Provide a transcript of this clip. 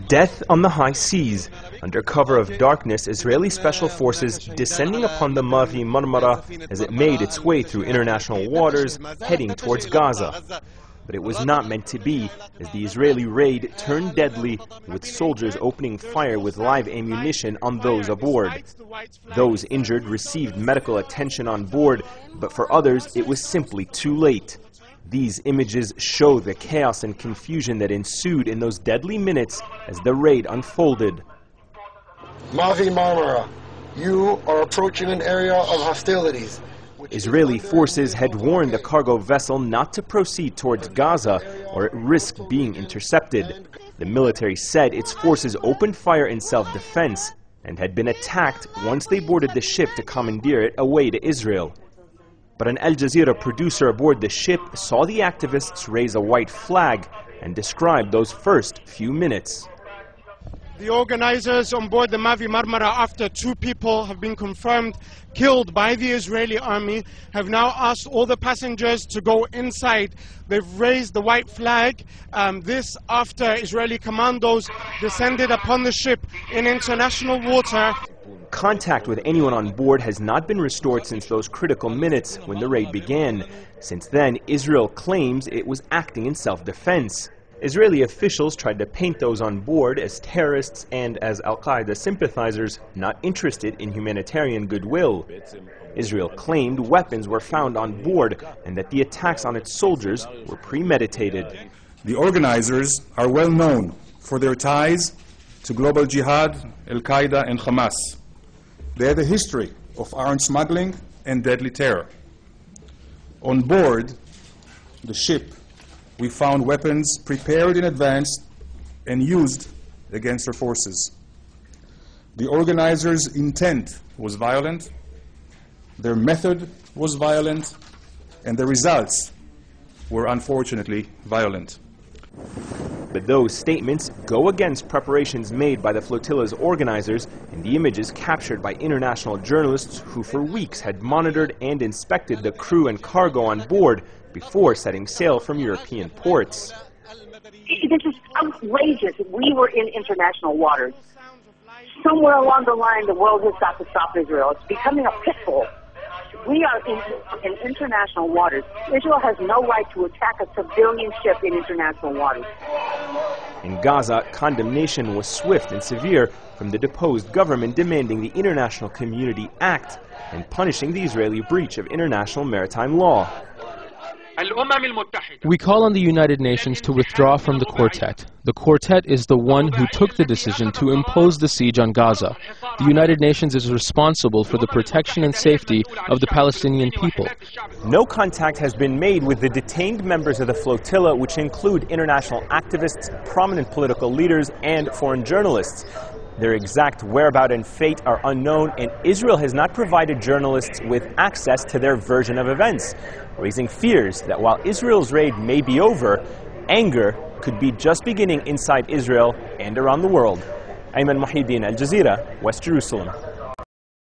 Death on the high seas. Under cover of darkness, Israeli special forces descending upon the Mavi Marmara as it made its way through international waters, heading towards Gaza. But it was not meant to be, as the Israeli raid turned deadly, with soldiers opening fire with live ammunition on those aboard. Those injured received medical attention on board, but for others it was simply too late. These images show the chaos and confusion that ensued in those deadly minutes as the raid unfolded. Mavi Marmara, you are approaching an area of hostilities. Israeli forces had warned the cargo vessel not to proceed towards Gaza or it risked being intercepted. The military said its forces opened fire in self-defense and had been attacked once they boarded the ship to commandeer it away to Israel. But an Al Jazeera producer aboard the ship saw the activists raise a white flag and described those first few minutes. The organizers on board the Mavi Marmara, after 2 people have been confirmed killed by the Israeli army, have now asked all the passengers to go inside. They've raised the white flag. This after Israeli commandos descended upon the ship in international water. Contact with anyone on board has not been restored since those critical minutes when the raid began. Since then, Israel claims it was acting in self-defense. Israeli officials tried to paint those on board as terrorists and as al-Qaeda sympathizers not interested in humanitarian goodwill. Israel claimed weapons were found on board and that the attacks on its soldiers were premeditated. The organizers are well known for their ties to global jihad, al-Qaeda and Hamas. They have a history of arms smuggling and deadly terror. On board the ship, we found weapons prepared in advance and used against our forces. The organizers' intent was violent, their method was violent, and the results were unfortunately violent. But those statements go against preparations made by the flotilla's organizers and the images captured by international journalists who for weeks had monitored and inspected the crew and cargo on board before setting sail from European ports. This is outrageous. We were in international waters. Somewhere along the line, the world has got to stop Israel. It's becoming a pit bull. We are in international waters. Israel has no right to attack a civilian ship in international waters. In Gaza, condemnation was swift and severe from the deposed government demanding the international community act and punishing the Israeli breach of international maritime law. We call on the United Nations to withdraw from the quartet. The quartet is the one who took the decision to impose the siege on Gaza. The United Nations is responsible for the protection and safety of the Palestinian people. No contact has been made with the detained members of the flotilla, which include international activists, prominent political leaders, and foreign journalists. Their exact whereabouts and fate are unknown, and Israel has not provided journalists with access to their version of events, raising fears that while Israel's raid may be over, anger could be just beginning inside Israel and around the world. Ayman, Moyheldin, Al Jazeera, West Jerusalem.